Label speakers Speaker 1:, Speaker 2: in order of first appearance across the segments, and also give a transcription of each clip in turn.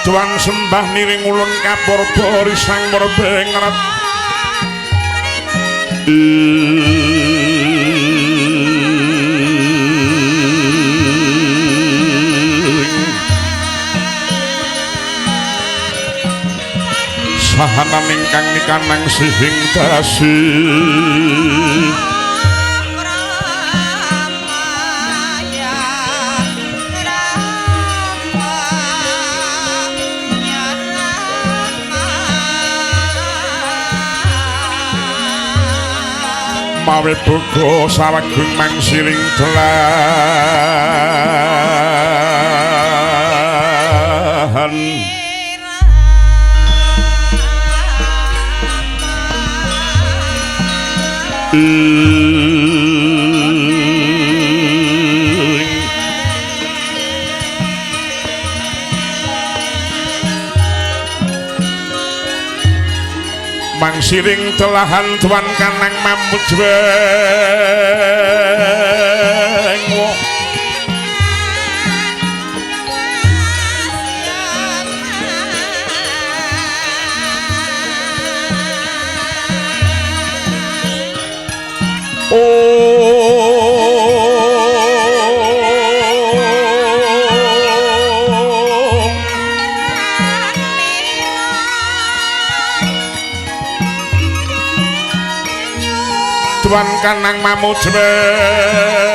Speaker 1: Tuan sembah niring ulun kapurba risang merbengret sahanan ingkang nikanang sihing dasi mawe buka sawagung mangsiling dolahan mangsiring telahan tuan kanang mamujweng tuan kanang mamujweng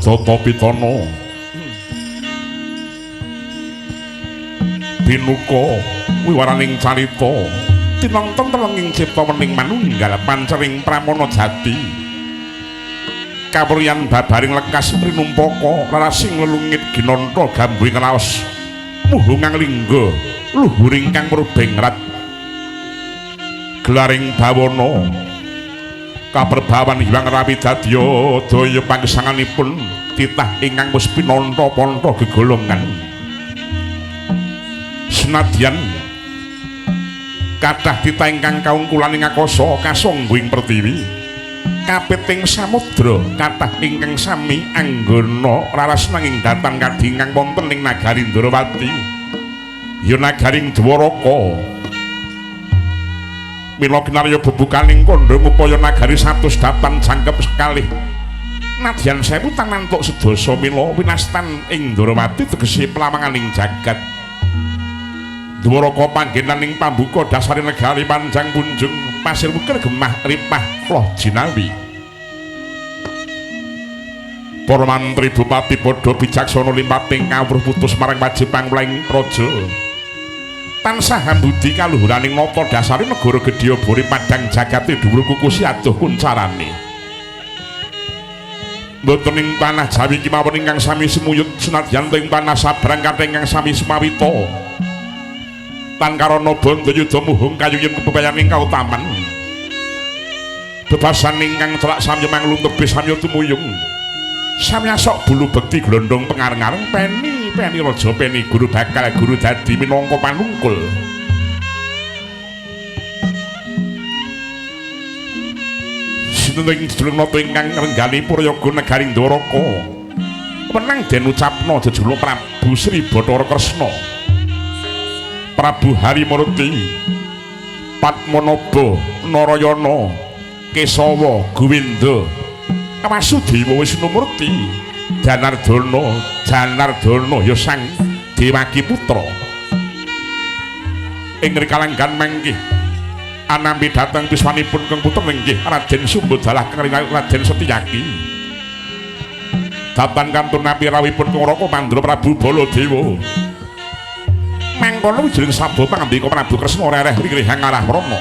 Speaker 1: Arjata Pitana binuka wiwaraning carita tinonton telenging cipta wening manunggal pancering pramana jati kawuryan babaring lekas mrinumpaka larasing lelungit ginantha gambuing raos muhungang lingga luhuring kang murbengrat gelaring bawana kaperbawan Hyang Rawidadya daya panggesanganipun titah ingkang wis pinanta-panta gegolongan senadyan kathah titah ingkang kaungkulaning akasa kasangguing pertiwi kapiting samudra kathah ingkang sami anggana raras nanging datang kadhi ingkang wonten ing nagari Ndrawati ya nagaring Dwaraka mila kinarya bebukaning kandha upaya nagari 100 datan jangkep sekali nadyan 1000 tanantuk sedasa mila winastan ing Ndrawati tegese pelamanganing jagat Dwaraka panggenaning pambuka dasare negari Panjang Punjung pasir mukir gemah ripah loh jinawi. Para mantri bupati padha bijaksana limpating kawruh putus marang wajib pangulaing praja. Tansah hambudi kaluhuraning nata dasari negara gedhe buri padang jagate dhuwur kukusi adoh kuncarane. Mboten ing tanah Jawi iki mawon ingkang sami semuyut senadyan ing tanah sabrang kathah ingkang sami sumawita. Tan karana Bandayuda muhung kayuyen kebebayaning kautaman. Bebasan ingkang celak samya manglung tebih samya tumuyung. Samya sok bulu bekti glondhong pengareng-areng peni raja peni guru bakal guru dadi minangka panungkul. Sinten sedulur nata ingkang ngrenggali Prayaga negaring Dwaraka. Menang den ucapna jejuluk Prabu Sri Bathara Kresna. Prabu Harimurti, Padmanaba, Narayana, Kesawa, Gowinda, Wasudewa Wisnumurti, Janardana ya sang Dewaki putra. Ing rikalanggan manggih anambi dhateng piswanipun kang putra inggih Raden Sumbodalah kang Raden Setyaki. Dhateng kantun nampi rawipun Raka Mandra Prabu Baladewa. Mangkono wijining sabda pangandika Prabu Kresna rereh ringrihang arah mrana.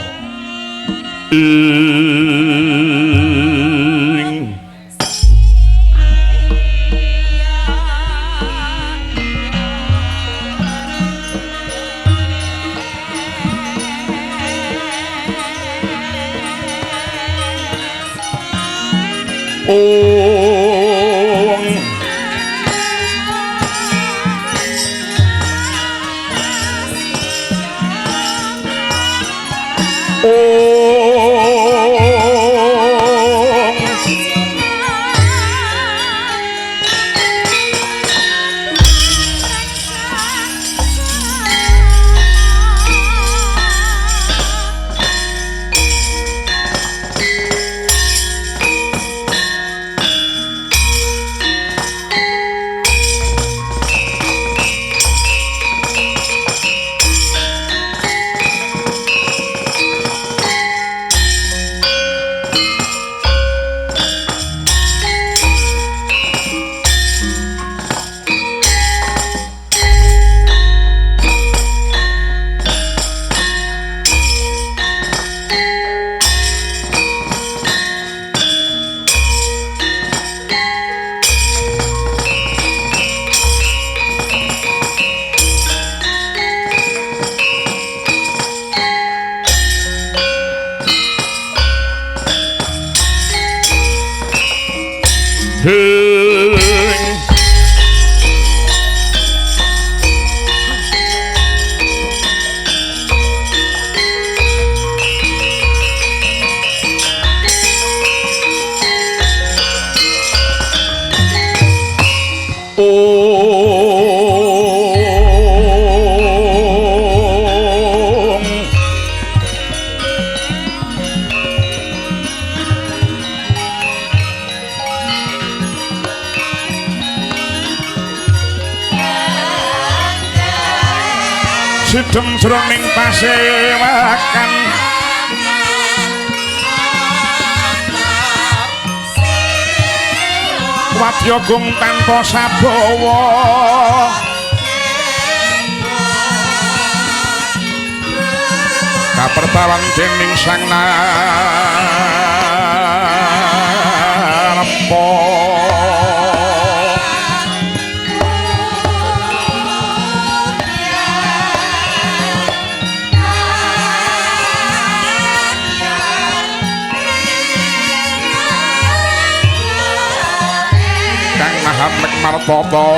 Speaker 1: Sidem jroning pasewakan Wadyagung tanpa sabawa kapertawan dening Sang Narpa. Mek martata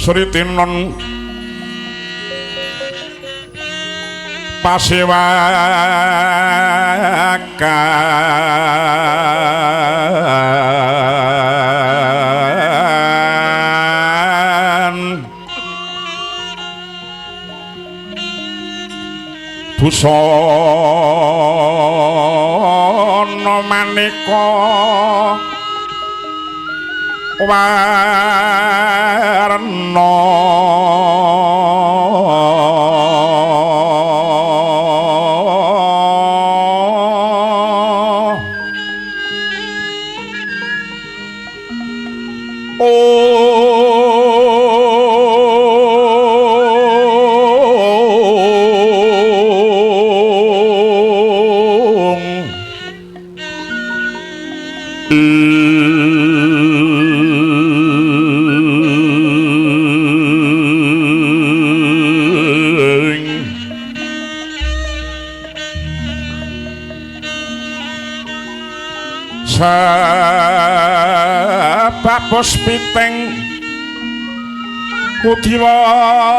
Speaker 1: Sritinon pasewakan busana maneka warna Sapapos piteng udiwana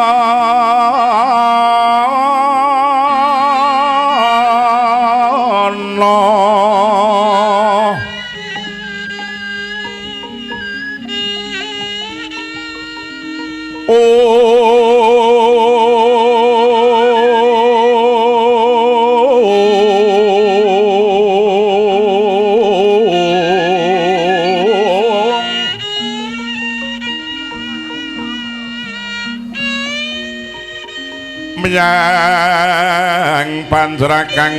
Speaker 1: yang panjrakang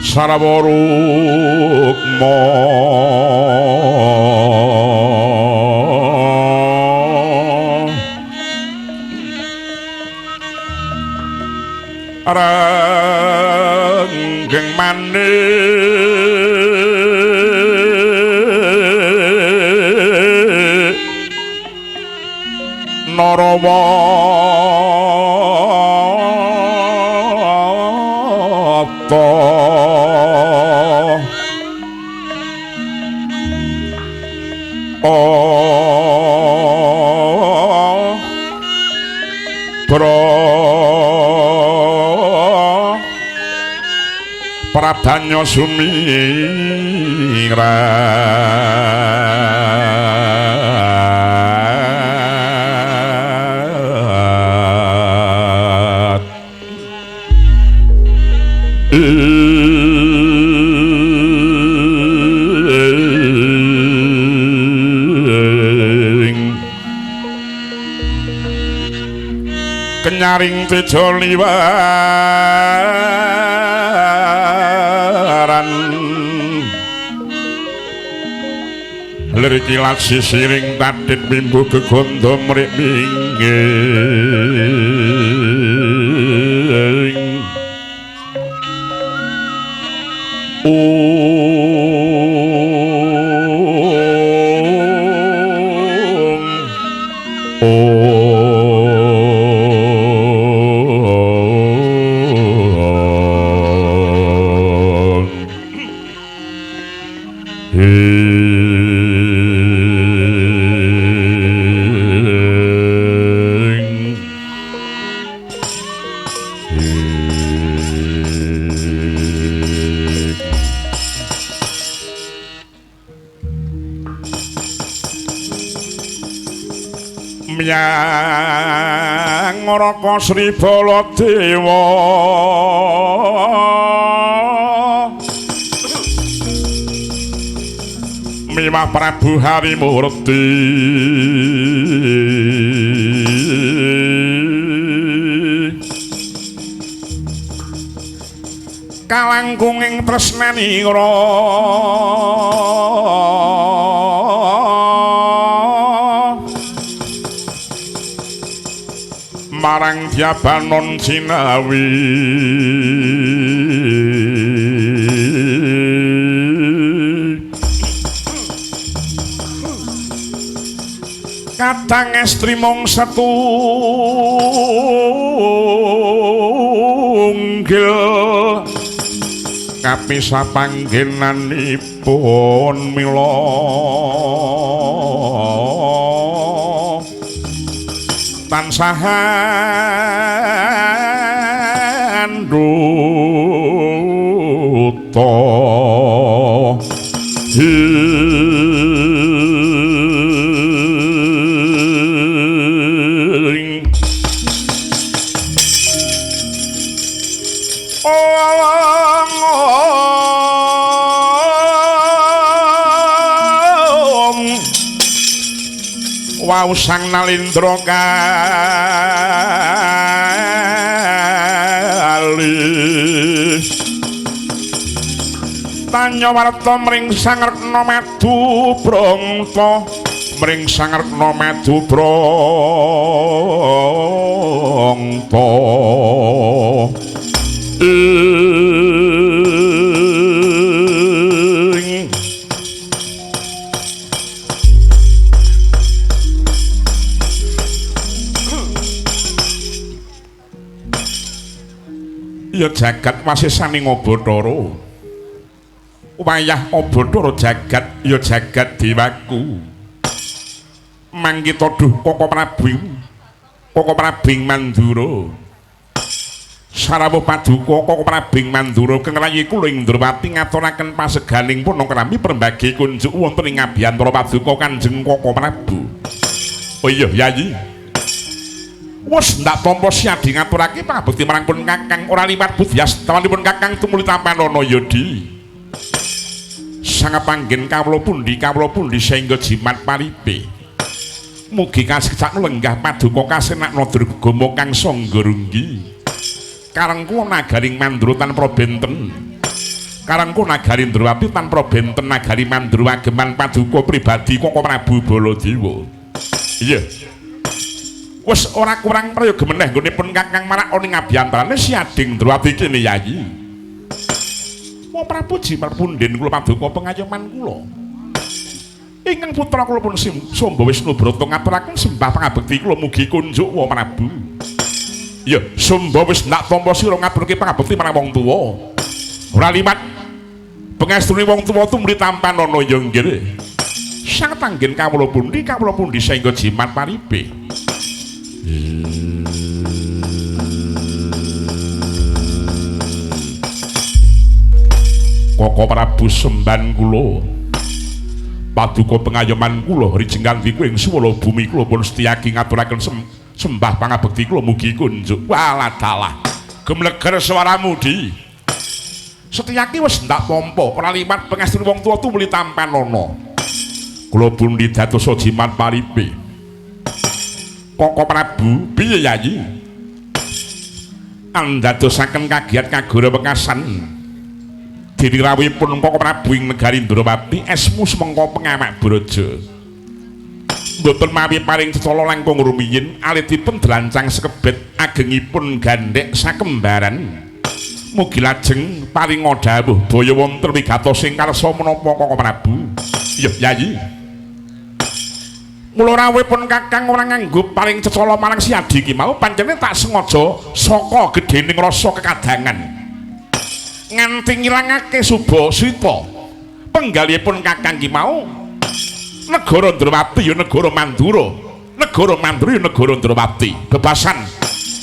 Speaker 1: Sarawarukma renggeng manik Narawata Pradanya sumirat kenyaring tejo liwaran lir kilat sisiring tadit mimbu gegondo mrik minging Myang Raka Sri Baladewa miwah Prabu Harimurti kalangkunging tresnanira marang Dyabanon Cinawi kadang estri mung setunggal kapisah panggenanipun mila tansah nduta wau sang nalindra kali tanyawarta mring sang Retna Madu Branta mring sang Retna Madu Branta ya jagat wasisane Bathara wayah Bathara jagat ya jagat dewaku mangkita duh Koko Prabu Mandura sarawuh paduka Koko Prabu Mandura keng rayi kula Indrawati ngaturaken paseganing pun krami perembagi kunjuk wonten ing abiyantara paduka Kanjeng Koko Prabu. Oh iya Yayi wis ndak tampa siadi ngaturake pangabekti marang pun Kakang ora liwat budyastawanipun Kakang tumuli tampanana yodi sangat panggen kawula pundi sehingga jimat paripe mugi kasesakno lenggah paduka kasenakna Durgama kang Sanggurunggi karengku nagaring Mandura tanpa benten karengku nagari Indrawati tanpa benten nagari Mandura ageman paduka pribadi Koko Prabu Baladewa iya wis ora kurang prayoga meneh nggonipun Kakang Marakoni ngabiyantarane siading Indrawati kene Yayi. Wong Prabu Jimat punden kula paduka pengayoman kula. Ingkang putra kula pun Samba Wisnu Brata ngaturaken sembah pangabekti kula mugi kunjuk wa Prabu. Ya, Samba wis ndak tampa sira ngaturke pangabekti marang wong tuwa. Ora liwat pangestune wong tuwa tumuli tampanana ya nggih. Sang panggen kawula pundi sehingga jimat paripe. Koko Prabu semban kula paduka pengayoman kula rijengkanti kuing swala bumi kula pun setyaki ngaturaken sembah pangabekti kula mugi kunjuk waladalah gemleger swaramu di setyaki wis ndak tampa ora liwat pangestune wong tuwa tumuli tampanana kula pundi dados jimat paripe. Koko Prabu piye Yayi andadosaken kagiat kagora wekasan dinirawipun Koko Prabu ing negari Indrawati esmu semengko pengamak braja mboten mawi paring cecala langkung rumiyin alitipun delancang sekebet agengipun gandhek sakembaran mugi lajeng paringa dawuh daya wonten wigatos sing karsa menapa Koko Prabu ya Yayi. Mula rawuhipun Kakang ora nganggo paring cecala marang si adi ki mau pancene tak sengaja saka gedhening rasa kekadangan nganti ngilangake Subasita penggalipun Kakang ki mau negara Indrawati ya negara Mandura ya negara Indrawati bebasan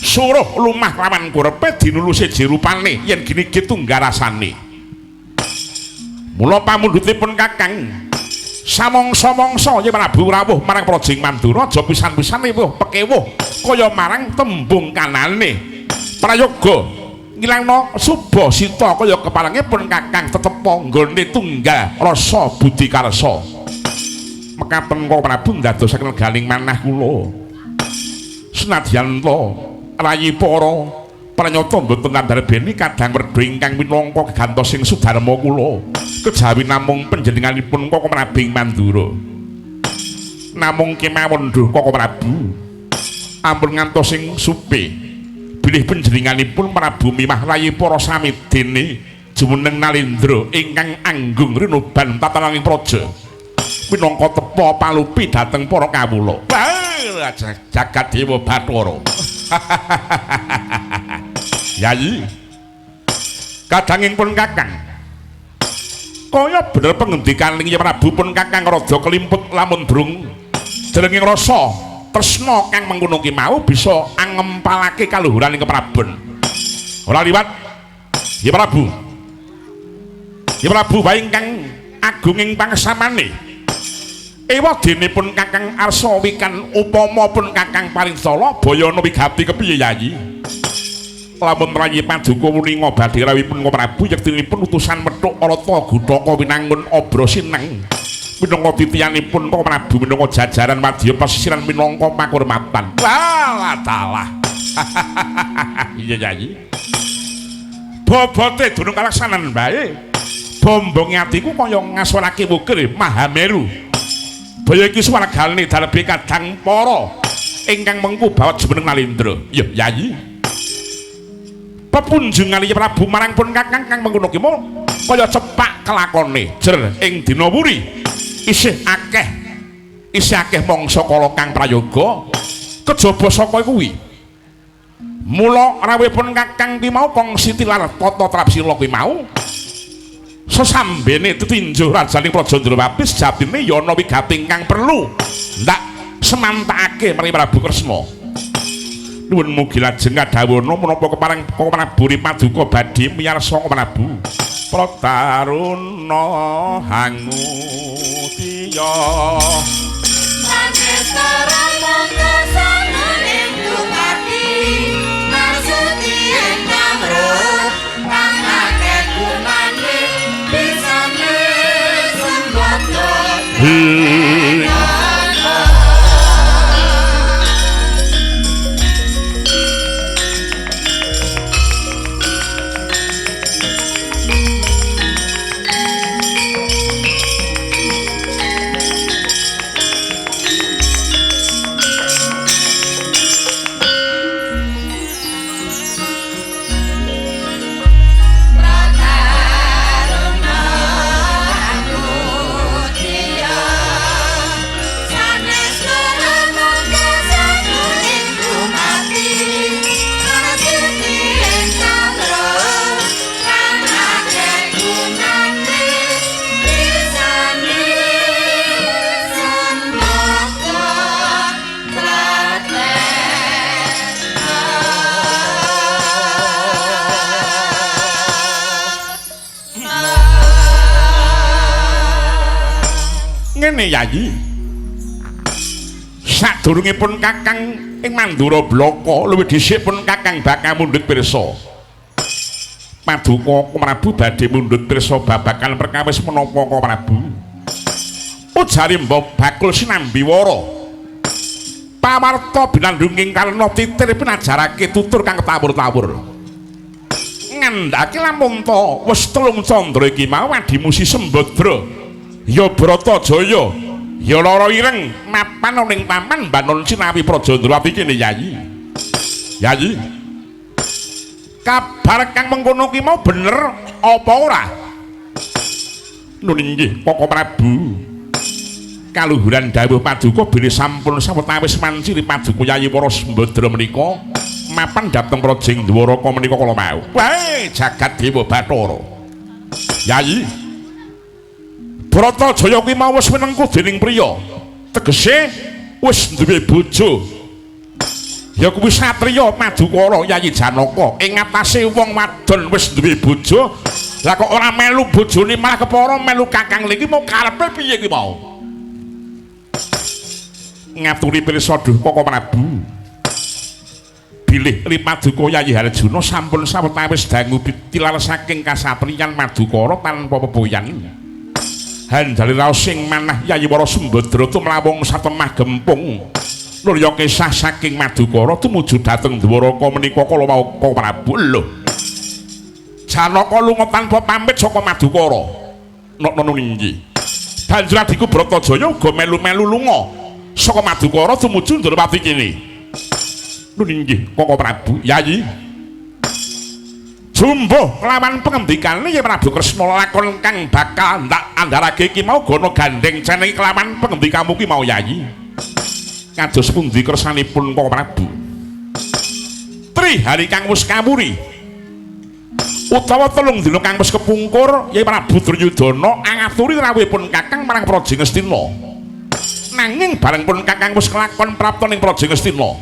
Speaker 1: suruh lumah lawan kurepe dinuluse jirupane yen gini tunggal rasane mula pamundhutipun Kakang samangsa-mangsa ya Prabu rawuh marang Projing Mandura aja pisan-pisane wuh pekewuh kaya marang tembung kanane prayoga ngilangno Subasita kaya keparengipun Kakang tetep nggone tunggal rasa budi karsa mekaten Koko Prabu ndadosaken galing manah kula senadyan to rayi para pranyata mboten kandharbeni kadang werda ingkang minangka gantosing Sudarma kula kejawi namung panjenenganipun Koko Prabu Mandura namung kemawon dhuh Koko Prabu ampun ngantosing supe bilih panjenenganipun Prabu Mimah rayi para samidene jumeneng Nalendra ingkang anggung rinoban tatananging praja minangka tepa palupi dhateng para kawula jagat dewa Bathara Yayi kadangipun Kakang kaya bener pengendikan ing Prabu pun Kakang rada kelimput lamun drung jenenging rasa tresna kang mengkono ki mau bisa angempalake kaluhuraning keprabon. Ora liwat ya Prabu. Ya Prabu wae ingkang agung ing pangsamane. Ewadinipun Kakang Arsawikan upama pun Kakang Parintsala Bayana wigati kepiye Yayi? Lamun rayi paduka wuninga badhe rawuhipun Prabu yektinipun utusan methuk Arata Gutaka winangun obro sineng. Minangka titiyanipun Prabu minangka jajaran wadya pesisiran minangka pakurmatan. Walah talah. Iya Yayi. Bobote durung kalaksanan bae. Bombonge atiku kaya ngasorake wukir Mahameru. Baya iki swargane dalebe kadang para ingkang mengku bawat jumeneng Nalendra. Ya Yayi. Pepunjungan ya Prabu marang pun Kakang kang mengkono ki kaya cepak kelakone jer ing dina wuri isih akeh mangsa kala kang prayoga kejaba saka kuwi. Mula rawuhipun Kakang ki mau kongsi tilar tata trapsila kuwi mau sesambene tetinjo rajaning Praja Ndrawapis jatine ya ana wigati ingkang perlu ndak semantakake marang Prabu Kresna. Nuwun mugi lajeng kadhawana menapa kepareng Prabu Paduka badhe miyarsa Prabu Prataruna Hangutiya
Speaker 2: Sanestara monggo sanguning dumati marsuti ingkang roh kang akeh gunane bisane sembada
Speaker 1: ngene Yayi. Sadurungipun Kakang ing Mandura Blaka luwih dhisik pun Kakang bakal mundhut pirsa. Paduka Prabu badhe mundhut pirsa babagan perkawis menapa Prabu. Ujare Mbah Bakul Sinambiwara. Pawarta binandhunging karena titir pinajarake tutur kang tawur-tawur. Ngandhake lamun ta wis 3 candra iki mau adimusi Sembadra. Ya Bratajaya, ya lara ireng mapan ning paman Banon Sinawi Praja Ndrawati kene Yayi. Yayi. Kabar kang mengkono ki mau bener apa ora? Nun inggih Koko Prabu. Kaluhuran dawuh paduka bilih sampun sawetawis manciri paduka Yayi para Sembadra menika mapan dhateng Projing Dwaraka menika kala mau. Wae jagat dewa Bathara. Yayi. Bratajaya kuwi mau wis minengku dening priya. Tegese wis duwe bojo. Ya kuwi satriya Madukara Yayi Janaka ing ngatasé wong wadon wis duwe bojo. Lah kok ora melu bojone malah kepara melu Kakang niki mau karepe piye ki mau? Ngaturi pirsa duh Koko Prabu. Bilih Paduka Yayi Harjuna sampun sawetawis dangu tilar saking kasatriyan Madukara tanpa pepoyan. Handali raos sing manah Yayi Wara Sembadra tumlawung satemah gempung. Nurya kisah saking Madukara tumuju dhateng Dwaraka menika kala mau Koko Prabu. Lho. Janaka lunga tanpa pamit saka Madukara. Nono ninggi. Banjur adiku Bratajaya uga melu-melu lunga saka Madukara tumuju Ndrawati kene. Nggih Koko Prabu. Yayi. Jumbuh kelawan pengendikane ya Prabu Kresna lakon kang bakal ndak andharake iki mau gono gandeng jeneng kelawan pengendikamu ki mau Yayi. Kados pundi kersanipun Koko Prabu? Tri hari kang wis kawuri. Utawa 3 dina kang wis kepungkur ya Prabu Duryudana angaturi rawuhipun Kakang marang Praja Ngastina. nanging bareng pun Kakang wis kelakon prapta ning Praja Ngastina.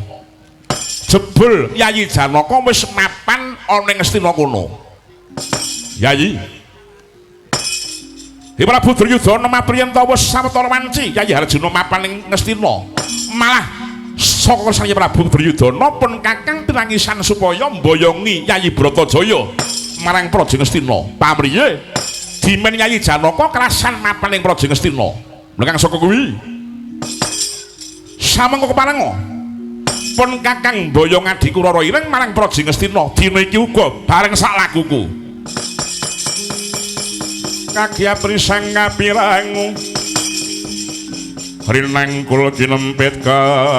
Speaker 1: Jebul Yayi Janaka wis mapan ana ing Ngastina kono. Yayi. Prabu Duryudana mapriyanta wis sawetara wanci Yayi Harjuna mapan ing Ngastina. Malah saka Sang Prabu Duryudana pun Kakang pirangisan supaya mboyongi Yayi Bratajaya marang Praja Ngastina. Pamriye dimen Yayi Janaka kerasan mapan ing Praja Ngastina. Lekang saka kuwi samengko keparenga pun Kakang mboyong adiku Rara Ireng marang Praja Ngastina. Dina iki uga bareng sak laguku. Kagyatri sang kapirangu rinangkul kinempit kampit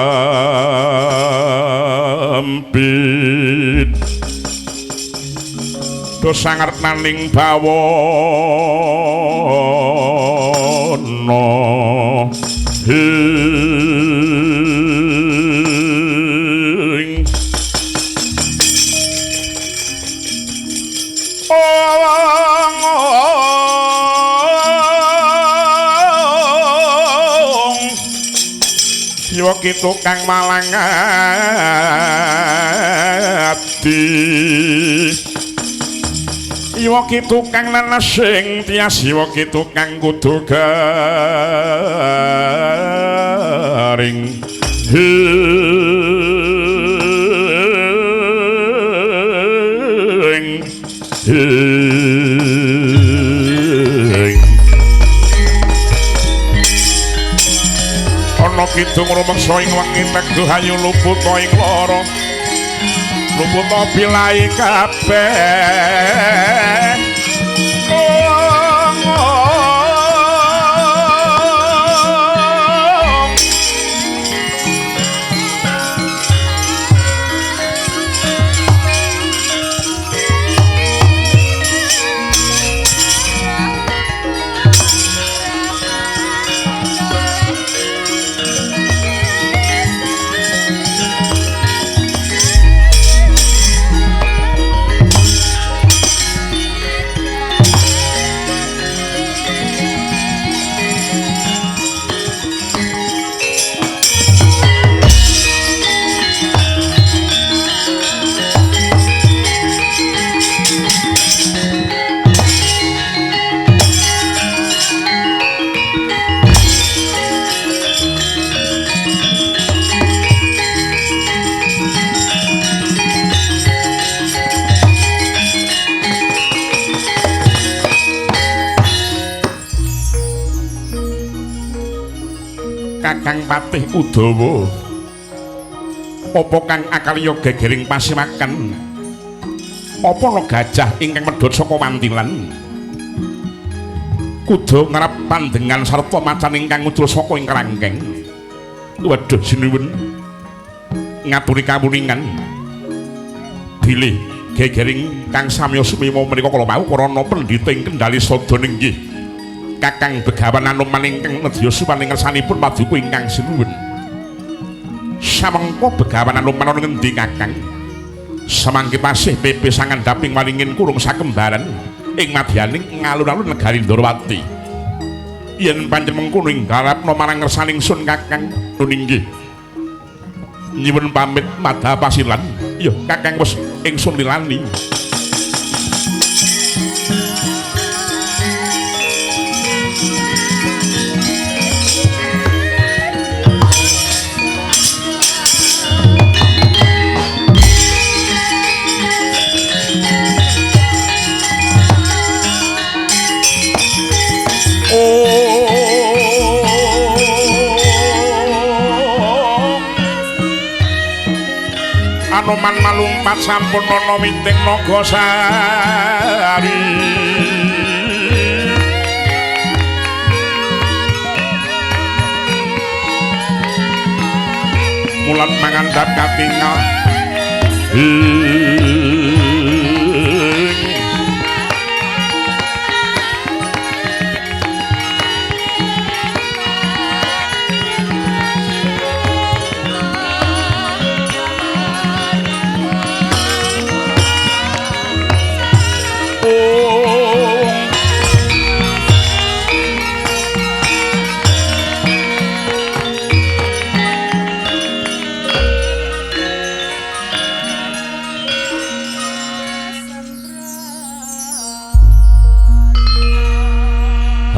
Speaker 1: dosa ngertaning bawana hing Siwa kitu kang malang ati Iwa kitu kang nanasing tias Iwa kitu kang kudu garing ana kidung rumeksa ing wengi teguh ayu luput ing lara luput bilai kabeh Kakang Patih Udawa apa kang akalya gegering pasimaken apa ana gajah ingkang medhot saka wantilan kudu ngarep pandengan sarta macan ingkang utul saka ing kerangkeng waduh sinuwun ngaturi kawuningan bilih gegering kang samya sumiwa menika kala wau karana pendhita ing kendali sada ninggih Kakang Begawan Anoman ingkang nedya supaning ngersanipun paduka ingkang sinuwun. Samengko Begawan Anoman ana ngendi Kakang? Samangke pasih pepe sangandhaping walingin kurung sakembaran ing madyaning ngalun-alun negari Ndrawati. Yen pancen mengkono ing garapna marang ngersaning sun Kakang nuninggih. Nyuwun pamit madha pasilan. Ya Kakang wis ingsun lilani. Anoman malumpat sampun ana winting Nagasari mulat mangandhap katingal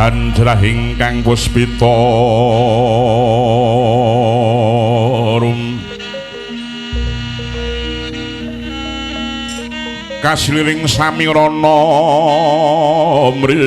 Speaker 1: hanjrah ingkang puspita rum kasliring samirana mri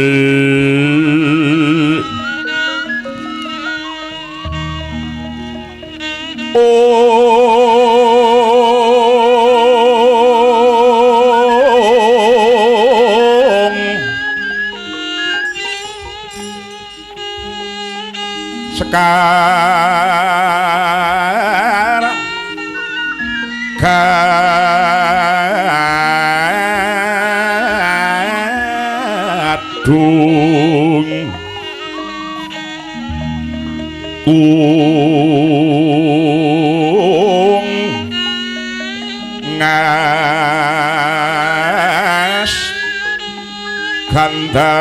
Speaker 1: sekarang kadung ngas gandanyo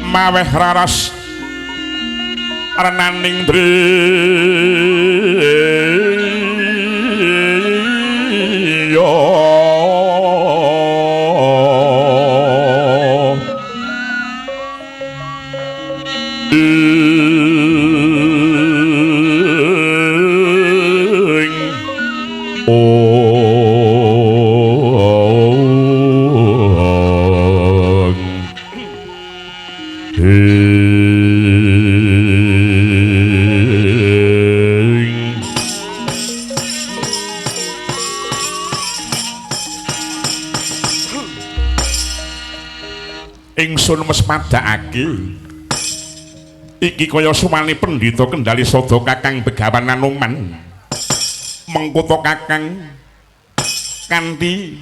Speaker 1: maweh raras renaning driya ingsun wis padhakake iki kaya sumane pendhita Kendali Sada Kakang Begawan Anoman mengkuto Kakang kanthi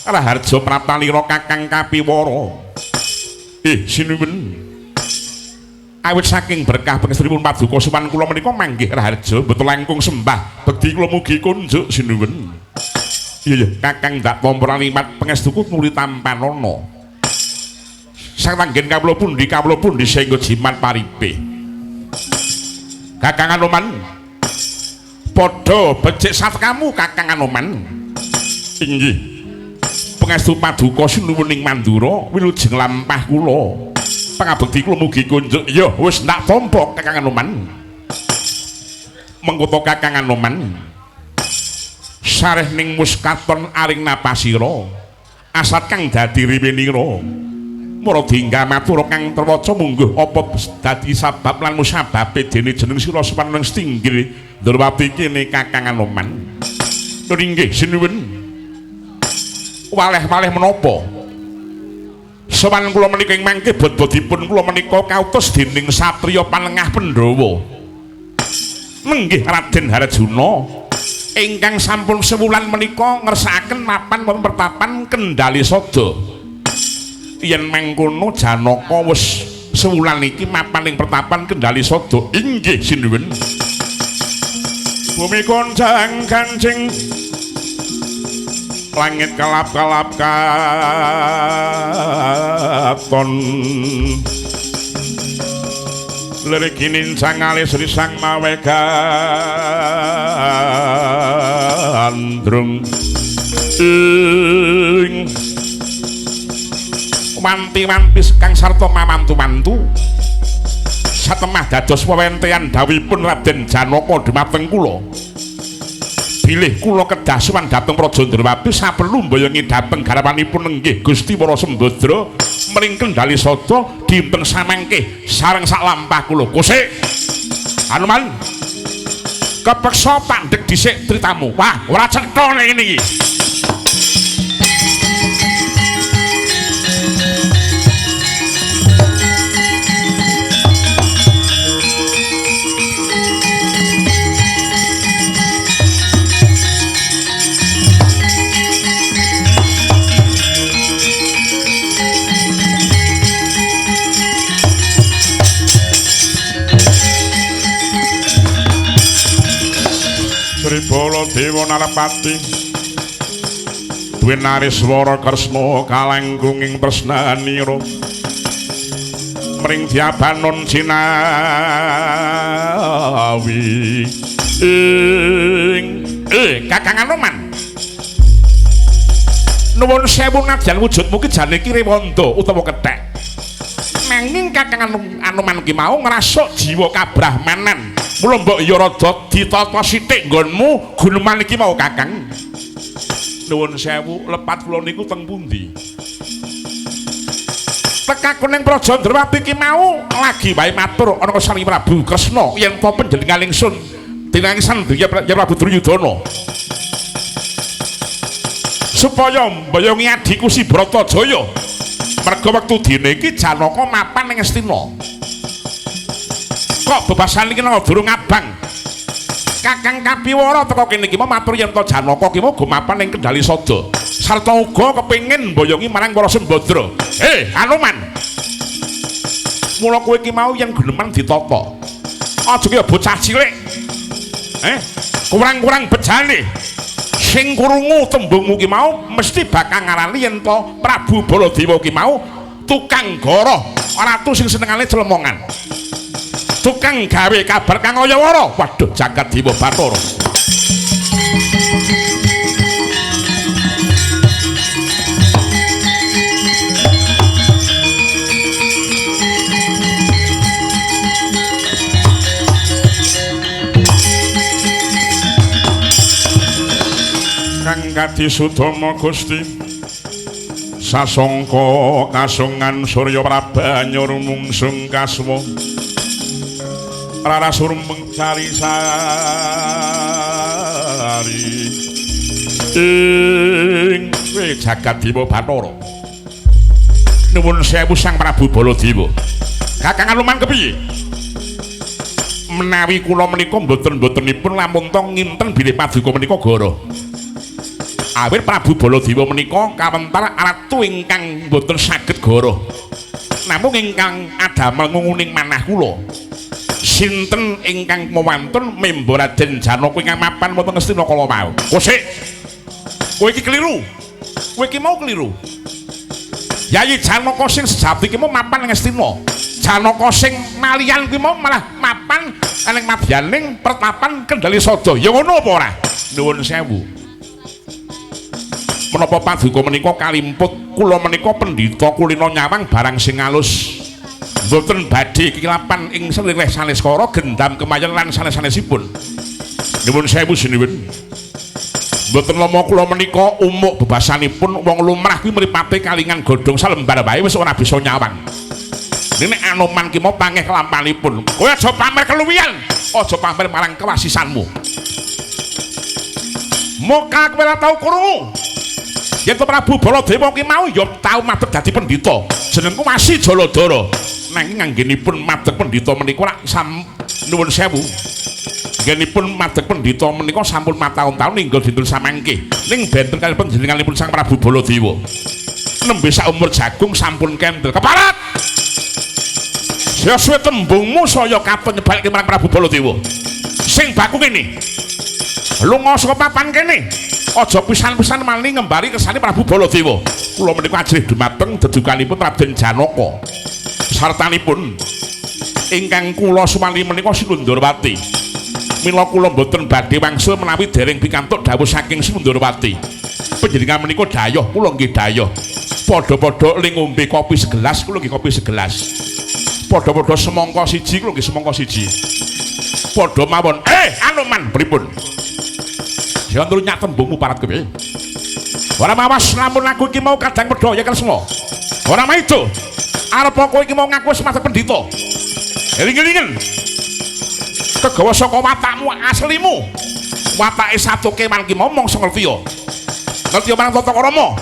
Speaker 1: raharja praptalira Kakang Kapiwara sinuwun awit saking berkah pangestripun paduka suman kula menika manggih raharja betul langkung sembah bekti kula mugi kunjuk sinuwun iya Kakang ndak tampa limat pangestuku muli tampanana sang tanggen kawula pundi saengga jimat paripe Kakang Anoman padha becik satkamu Kakang Anoman inggih pangestu paduka sinuwuning Mandura wilujeng lampah kula pangabekti kula mugi kunjuk ya wis ndak tampa Kakang Anoman mengkuto Kakang Anoman sareh ning muskaton aring napasira asat kang dadi riwenira mara dingga matur kang terwaca mungguh apa dadi sabab lan musababe dene jeneng sira Suwaneng Stinggir Ndrawati kene Kakang Anoman. Nggih sinuwun. Waleh-waleh menapa? Sowan kula menika ing mangke bodipun kula menika kautus dening satriya Panengah Pandhawa. Nenggih Raden Harjuna ingkang sampun sewulan menika ngersakaken mapan wonten pertapan Kendali Sada. Yen mengkono Janaka wis sewulan iki mapan ing pertapan Kendali Sada. Inggih sinuwun. Bumi koncang kancing langit kelap-kelap katon lirik nincang alis risang mawe gandrung wanti-wanti kang sarta mamantu-mantu satemah dados wewentean dawuhipun Raden Janaka dhumateng kula bilih kula kedah sowan dhateng Praja Ndrawati saperlu mboyongi dhateng garwanipun nenggih Gusti Para Sembadra mring Kendali Sada dinten samangke sareng sak lampah kula Kusik Anoman kepeksa pandhek dhisik tritamu wah ora cetha nek ngene iki Sri Baladewa Narapati duwe nariswara Kresna kalangkung ing tresnanira mring diabanon sinawi Kakang Anoman nuwun sewu nadyan wujudmu ki jane ki rewanda utawa kethek nanging Kakang Anoman ki mau ngrasuk jiwa kabrahmanan mula mbok ya rada ditata sithik nggonmu guneman iki mau Kakang nuwun sewu lepat kula niku teng pundi tekakuning Praja Ndrawati ki mau lagi wae matur ana Sari Prabu Kresna yen ta panjenengan ingsun dinangsan ya Prabu Duryudana supaya mboyongi adiku si Bratajaya merga wektu dene iki Janaka mapan ing Astina kok bebasan iki nang durung abang Kakang Kapiwara teka kene iki matur yen ta Janaka ki muga mapan ing Kendali Sada sarta uga kepengin mboyongi marang para Sembadra Anoman mula kowe iki mau yen guneman ditata aja ki bocah cilik kurang-kurang bejane sing krungu tembungmu ki mau mesti bakal ngarani yen to Prabu Baladewa ki mau tukang goroh ratu sing senengane celemongan tukang gawe kabar kang ayawara waduh jagat Dewa Bathara Kang Kadi Sudama Gusti sasongko kasungan Surya Prabanyur mungsung kaswa Rara Surmeng Cari Sari ing jagat Dewa Bathara nuwun sewu Sang Prabu Baladewa Kakang Anoman kepiye menawi kula menika mboten-mbotenipun lamun to nginten bilih paduka menika goro awit Prabu Baladewa menika kawentar ratu ingkang boten saged goroh namung ingkang adamel nguning manah kula sinten ingkang mawantun membo Raden Janaka ingkang mapan wonten Astina kala wau kosik kowe iki keliru kowe iki mau keliru Yayi Janaka sing sejati ki mau mapan ing Astina Janaka sing maliyan kuwi mau malah mapan ing madyaning pertapan Kendali Sada ya ngono apa ora nuwun sewu menapa paduka menika kalimput kula menika pendhita kulina nyawang barang sing alus mboten badhe kilapan ing selireh saneskara gendam kemayan lan sanes-sanesipun nuwun sewu sinuwun mboten lama kula menika umuk bebasanipun wong lumrah kuwi mripate kalingan godhong salembar wae wis ora bisa nyawang nek Anoman ki mau pangeh kelampanipun kowe aja pamer keluwihan aja pamer marang kewasisanmu muka kowe ora tau krungu yen Prabu Baladewa ki mau ya tau madhep dadi pendhita jenengku Wasi Jaladara nanging anggenipun madhep pendhita menika rak nuwun sewu anggenipun madhep pendhita menika sampun mataun-taun ninggal dinten samangke ning benten kali panjenenganipun Sang Prabu Baladewa nembe sak umur jagung sampun kendel keparat ya suwe tembungmu saya katon nyebalke marang Prabu Baladewa sing baku kene lunga saka papan kene aja pisan-pisan malih ngembari kersane Prabu Baladewa kula menika ajrih dumateng dedukanipun Raden Janaka sartanipun ingkang kula sumali menika Sinundrawati mila kula boten badhe wangsul menawi dereng pikantuk dawuh saking Sinundrawati panjenengan menika dayoh kula nggih dayoh padha-padha ling ngombe kopi segelas kula nggih kopi segelas padha-padha semangka siji kula nggih semangka siji padha mawon Anoman pripun jangan terus nyak tembungmu parat kowe. Ora mawas lamun aku iki mau kadang pedha ya Kresna. Ora maido. Arep kowe iki mau ngaku semata pendhita. Eling-elingen. Kegawa saka watakmu aslimu. Watake satu keman ki mau mongso ngerti ya. Ngerti marang Tata Krama.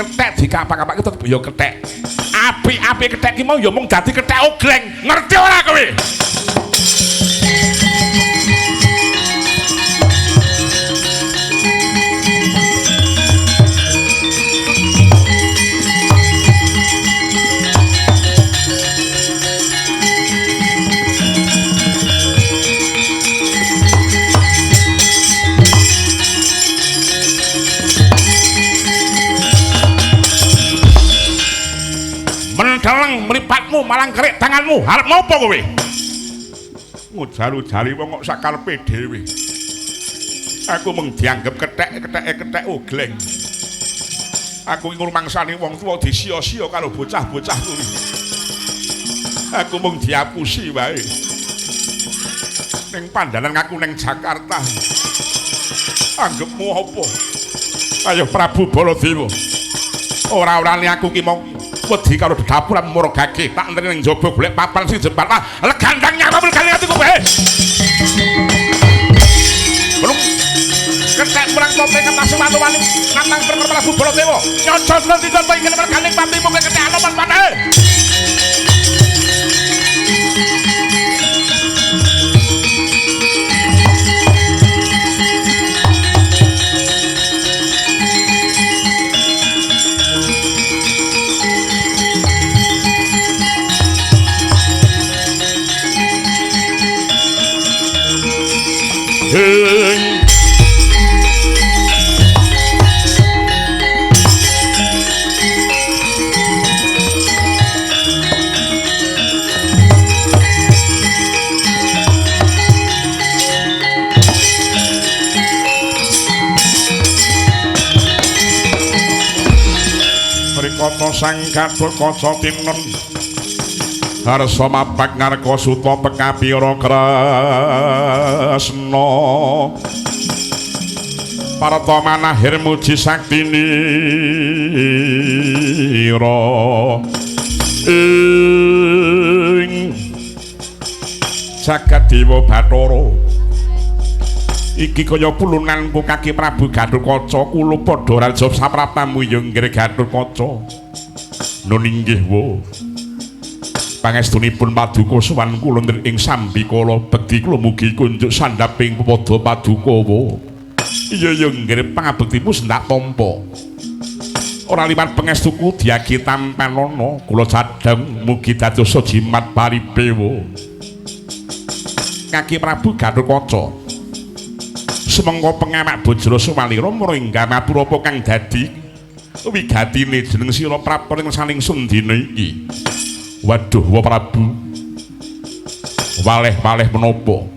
Speaker 1: Kethek dikapak-kapak tetep ya kethek. Apik-apik kethek ki mau ya mung dadi kethek ogleng. Ngerti ora kowe? deleng mripatmu malang kerik tanganmu arep ngopo kowe ngujar-ujari wong kok sakarepe dhewe aku mung dianggep kethek ogleng aku ngrumangsani wong tuwa disia-sia karo bocah-bocah kuwi aku mung diapusi wae ning pandanan aku ning Jakarta anggepmu apa ayo Prabu Baladewa ora-orane aku ki mung wedi karo dapuran murgake tak enteni ning jaba golek papan sing jembar legandang nyawa legane atiku bae belum ketek perang topeng ketas watu-wani nantang Prabu Baladewa nyocot nanti contoh ingin mergane patimu kowe ketek anoman maneh Rikata sang Gatot Kaca Tinon harsa mapak ngarka suta pekapira Kresna parta manahir muji saktinira ing jagat dewa Bathara iki kaya pulunganku kaki Prabu Gatot Kaca kula padha raja sapraptamu ya nggih Gatot Kaca nun inggih wa pangestunipun Paduka sowan kula ing sambikala bekti kula mugi kunjuk sandhaping pepada Paduka wa iya ya nggih pangabektimu sendak tampa ora liwat pangestuku diagi tampanana kula cadhang mugi dados jimat paripe wa kaki Prabu Gatot Kaca semengko pengamak Bajra Sumalira mringga maturapa kang dadi wigatine jeneng sira praparing saling sundina iki waduh wa Prabu waleh-waleh menapa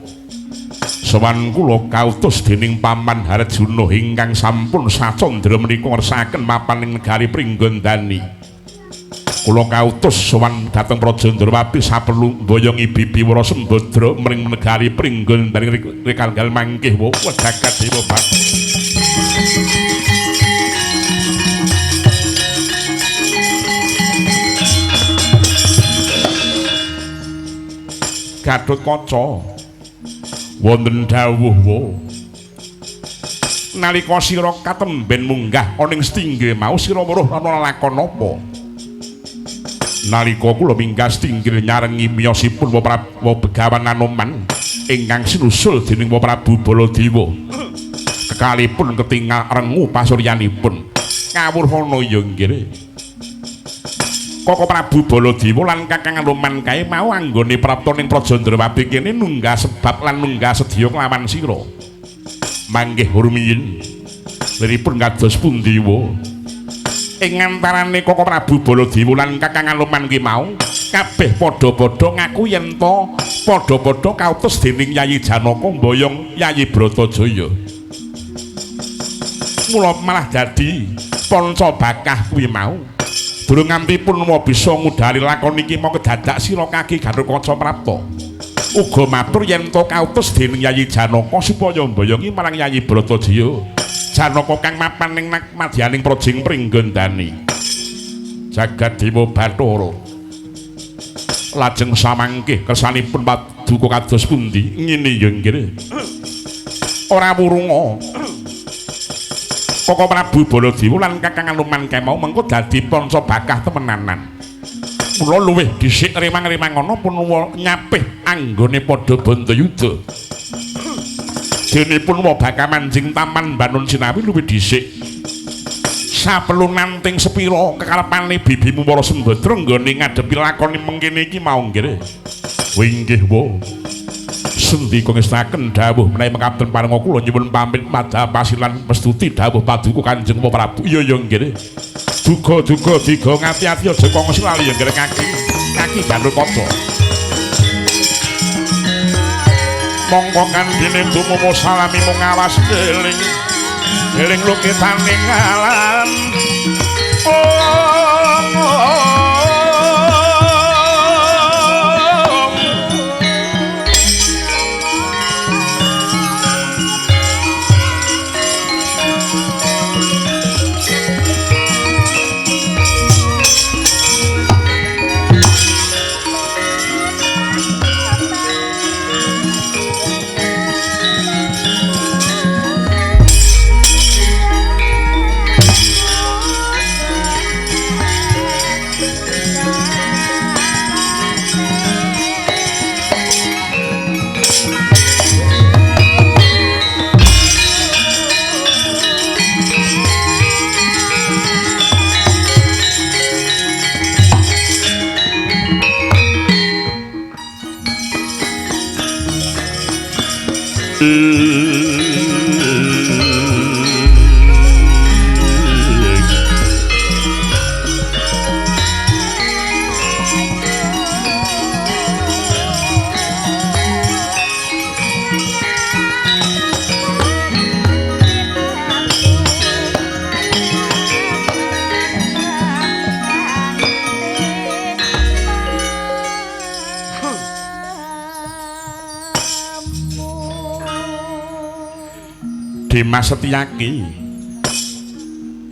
Speaker 1: sowan kula kautus dening Paman Harjuna ingkang sampun sacandra menika ngersakaken mapan ing negari Pringgandani kula kautus sowan dhateng Praja Ndrawati saperlu mboyongi Bibi Wara Sembadra mring negari Pringgandani rikanggal mangkih wa jagat dewa Bathara Gatot Kaca wonten dawuh wa nalika sira katemben munggah ana ing stingge mau sira weruh ana lakon apa nalika kula minggah stinggil nyarengi miyosipun Prabu Begawan Anoman ingkang sinusul dening Prabu Baladewa kekalipun ketingal rengu pasuryanipun ngawurana ya nggih Koko Prabu Baladewa lan Kakang Anoman kae mau anggone prapta ning Praja Ndrawati kene nunggah sebab lan nunggah sedya kelawan sira manggih rumiyin liripun kados pundi wa ing antarane Koko Prabu Baladewa lan Kakang Anoman ki mau kabeh padha-padha ngaku yen to padha-padha kautus dening Yayi Janaka mboyong Yayi Bratajaya mula malah dadi panca bakah kuwi mau durung nganti pun mau bisa ngudari lakon iki mau kedadak sira kaki Gatot Kaca prapta uga matur yen to kautus dening Yayi Janaka supaya mboyongi marang Yayi Bratajaya Janaka kang mapan ning madyaning Projing Pringgandani jagat dewa Bathara lajeng samangkih kersanipun Paduka kados pundi ngene ya nggih ora wurunga Koko Prabu Baladewa lan Kakang Anoman kae mau mengko dadi panca bakah temenanan mula luwih dhisik rimang-rimang ana pun nyapih anggone padha Bantayuda denipun wa bakal manjing Taman Banun Sinawi luwih dhisik saperlu nanting sepira kekarepane Bibimu Wara Sembadra nggone ngadepi lakone mengkene iki mau nggih winggih wa sendika ngestaken dawuh menawi mekaten parenga kula nyuwun pamit madhapasilan pestuti dawuh Paduka Kanjeng Prabu iya ya nggih Duga-duga diga ngati-ati aja kongsi lali yang gerek kaki gandul kaca. Mongko kandhene tumumu salami mung ngawas eling. Eling lukitane ngalan. Dimas Setyaki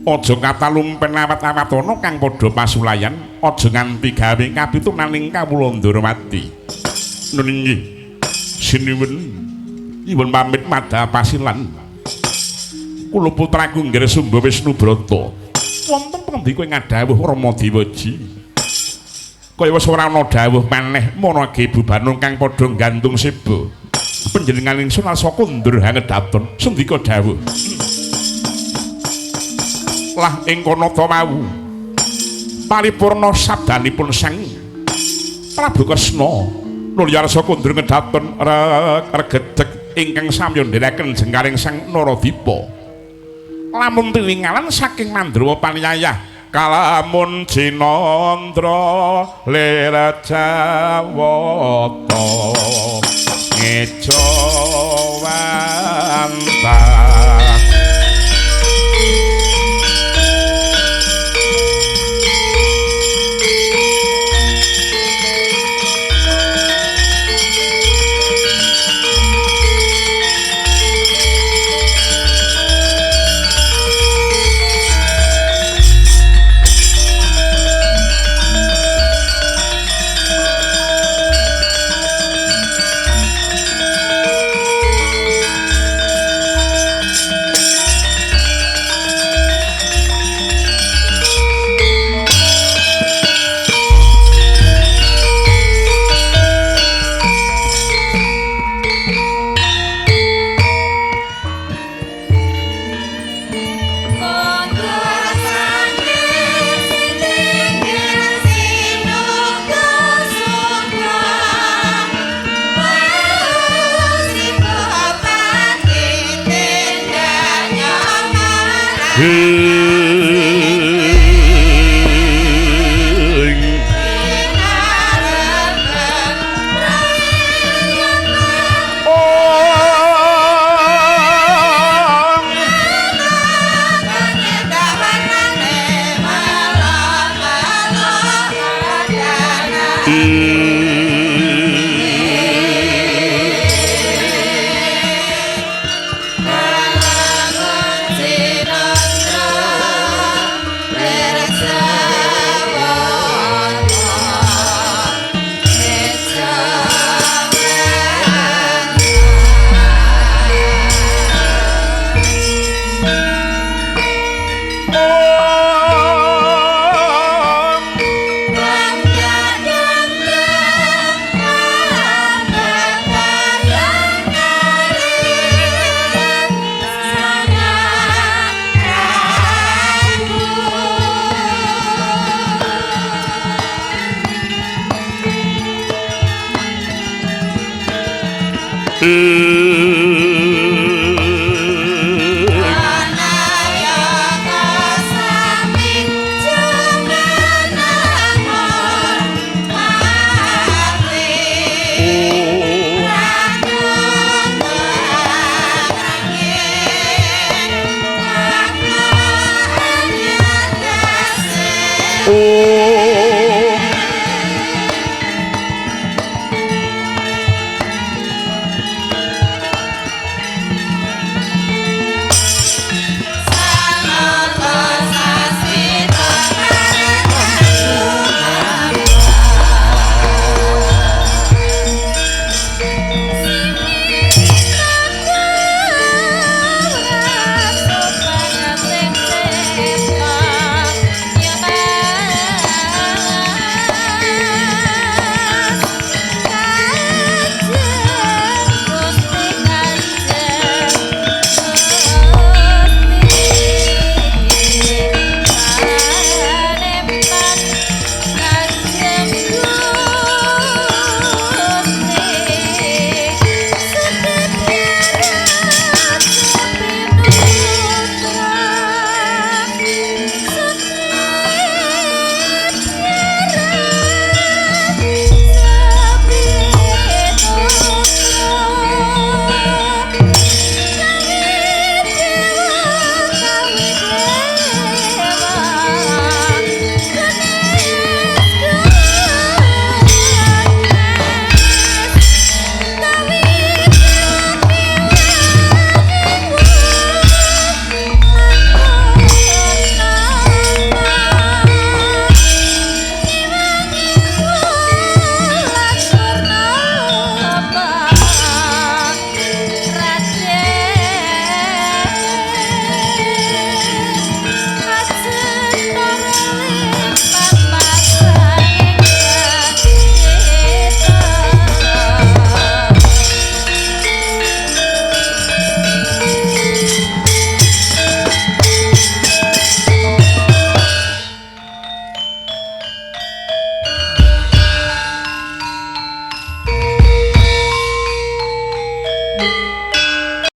Speaker 1: aja katalumpen awat-awatono kang padha pasulayan aja nganti gawe kapitunaning kawula Ndrawati. Nun inggih sinuwun nyuwun pamit madhah pasilan kula putraku Ngresumba Wisnubrata wonten pangandika ing dawuh Rama Dewaji kaya wis ora ana dawuh maneh marang bubanung kang padha nggantung seba panjenengan ingsun asa kundur hangedaton sendika dawuh lah ing kono ta wau paripurna sabdanipun Sang Prabu Kresna nulya rasa kundur ngedaton regedeg ingkang samya ndherekaken jengkaring Sang Naradipa lamun tilingalan saking Mandrawa Paniyayah kalamun Cinandra Lerajawata ngecowantah Oh